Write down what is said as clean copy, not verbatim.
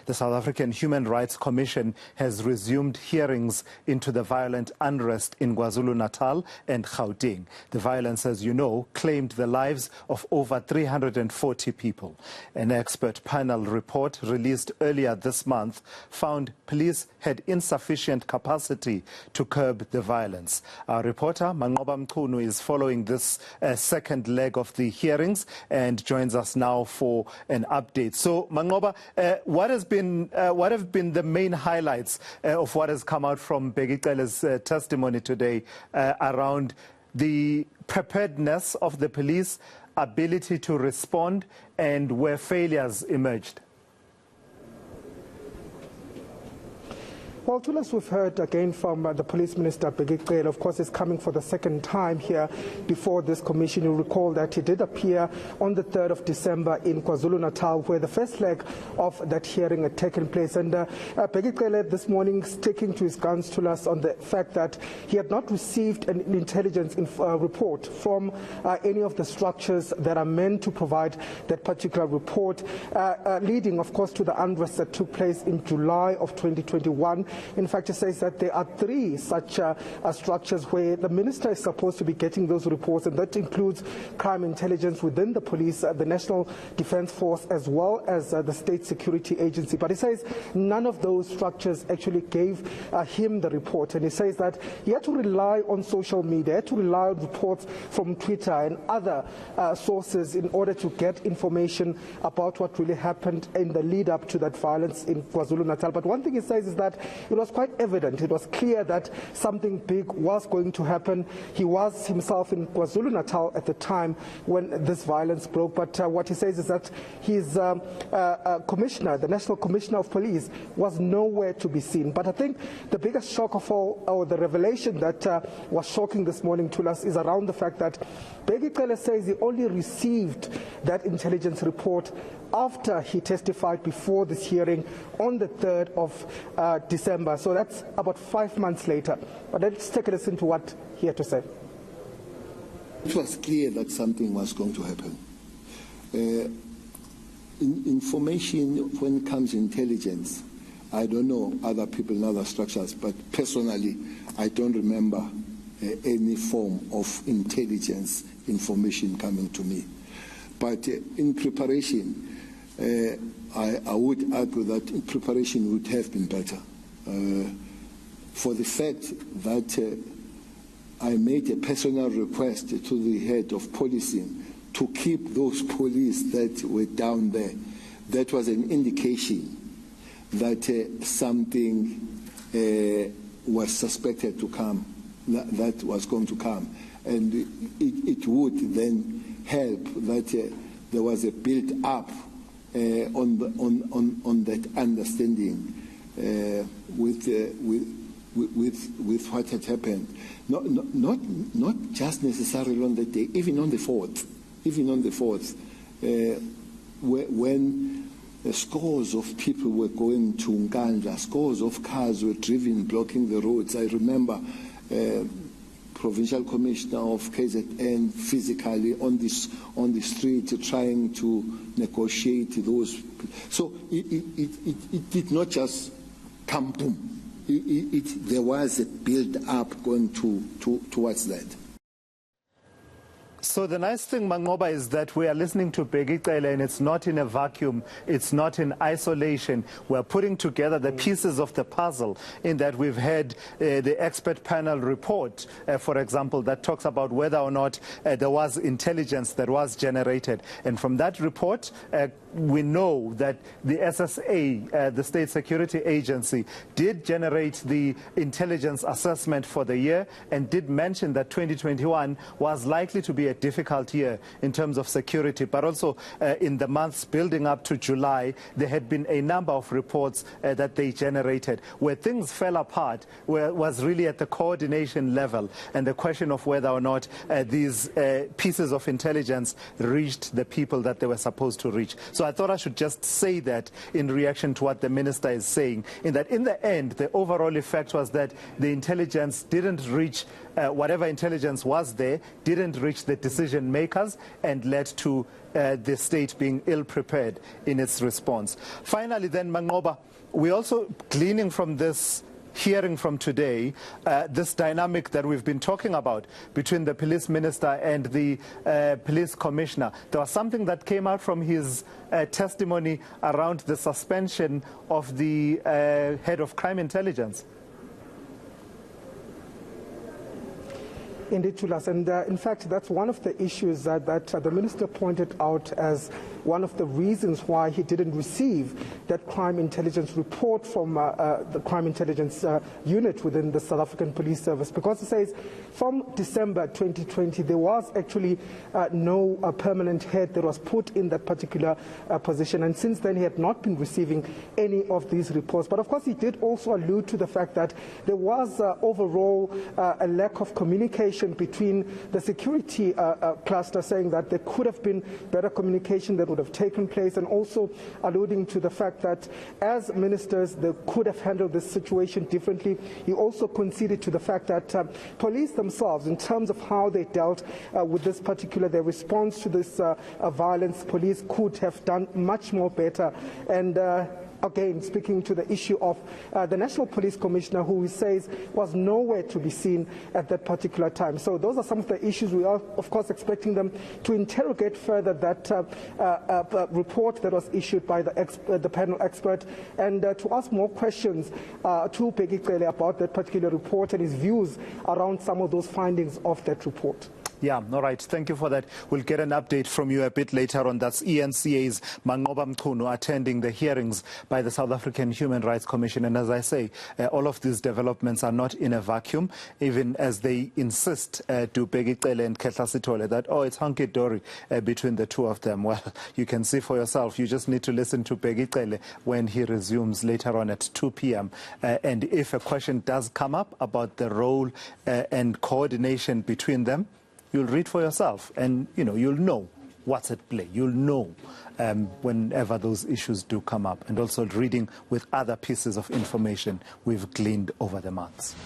The South African Human Rights Commission has resumed hearings into the violent unrest in KwaZulu-Natal and Gauteng. The violence, as you know, claimed the lives of over 340 people. An expert panel report released earlier this month found police had insufficient capacity to curb the violence. Our reporter, Manqoba Mchunu, is following this second leg of the hearings and joins us now for an update. So, Manqoba, what have been the main highlights of what has come out from Bheki Cele's testimony today around the preparedness of the police, ability to respond, and where failures emerged? Well, Tulas, we've heard again from the Police Minister, Bheki Cele. Of course, is coming for the second time here before this commission. You'll recall that he did appear on the 3rd of December in KwaZulu-Natal, where the first leg of that hearing had taken place. And Bheki Cele this morning sticking to his guns, Tulas, on the fact that he had not received an intelligence report from any of the structures that are meant to provide that particular report, leading, of course, to the unrest that took place in July of 2021. In fact, it says that there are 3 such structures where the minister is supposed to be getting those reports, and that includes crime intelligence within the police, the National Defence Force, as well as the State Security Agency. But he says none of those structures actually gave him the report, and he says that he had to rely on social media, had to rely on reports from Twitter and other sources in order to get information about what really happened in the lead up to that violence in KwaZulu-Natal. But one thing he says is that it was quite evident, it was clear that something big was going to happen. He was himself in KwaZulu-Natal at the time when this violence broke, but what he says is that his commissioner, the National Commissioner of Police, was nowhere to be seen. But I think the biggest shock of all, or the revelation that was shocking this morning to us, is around the fact that Bheki Cele says he only received that intelligence report after he testified before this hearing on the 3rd of December. So that's about 5 months later. But let's take a listen to what he had to say. It was clear that something was going to happen. Information, when it comes to intelligence, I don't know other people in other structures, but personally, I don't remember any form of intelligence information coming to me. But in preparation, I would argue that preparation would have been better, for the fact that I made a personal request to the head of policing to keep those police that were down there. That was an indication that something was suspected to come, that was going to come, and it would then help that there was a build-up on that understanding with what had happened. Not just necessarily on that day, even on the 4th, when scores of people were going to Nkandla, scores of cars were driven blocking the roads. I remember Provincial Commissioner of KZN physically on the street trying to negotiate those. So it did not just come boom. There was a build-up going towards that. So the nice thing, Manqoba, is that we are listening to Bheki Cele, and it's not in a vacuum, it's not in isolation. We're putting together the pieces of the puzzle, in that we've had the expert panel report, for example, that talks about whether or not there was intelligence that was generated. And from that report, we know that the SSA, the State Security Agency, did generate the intelligence assessment for the year and did mention that 2021 was likely to be a difficult year in terms of security, but also in the months building up to July, there had been a number of reports that they generated. Where things fell apart was really at the coordination level, and the question of whether or not these pieces of intelligence reached the people that they were supposed to reach. So I thought I should just say that in reaction to what the minister is saying, in that in the end, the overall effect was that the intelligence didn't reach, whatever intelligence was there, didn't reach the decision makers and led to the state being ill-prepared in its response. Finally then, Manqoba, we're also gleaning from this hearing from today, this dynamic that we've been talking about between the police minister and the police commissioner. There was something that came out from his testimony around the suspension of the head of crime intelligence. Indeed, Tulas, and in fact, that's one of the issues that the minister pointed out as one of the reasons why he didn't receive that crime intelligence report from the crime intelligence unit within the South African Police Service, because it says from December 2020 there was actually no permanent head that was put in that particular position, and since then he had not been receiving any of these reports. But of course he did also allude to the fact that there was overall a lack of communication between the security cluster, saying that there could have been better communication that would have taken place, and also alluding to the fact that as ministers they could have handled this situation differently. He also conceded to the fact that police themselves, in terms of how they dealt with this particular, their response to this violence, police could have done much more better. And again, speaking to the issue of the National Police Commissioner, who he says was nowhere to be seen at that particular time. So those are some of the issues. We are, of course, expecting them to interrogate further that report that was issued by the panel expert, and to ask more questions to Bheki Cele about that particular report and his views around some of those findings of that report. Yeah, all right. Thank you for that. We'll get an update from you a bit later on. That's eNCA's Manqoba Mchunu attending the hearings by the South African Human Rights Commission. And as I say, all of these developments are not in a vacuum, even as they insist to Bheki Cele and Ketla Sithole that, oh, it's hunky-dory between the two of them. Well, you can see for yourself. You just need to listen to Bheki Cele when he resumes later on at 2 p.m. And if a question does come up about the role and coordination between them, you'll read for yourself, and you'll know what's at play. You'll know whenever those issues do come up, and also reading with other pieces of information we've gleaned over the months.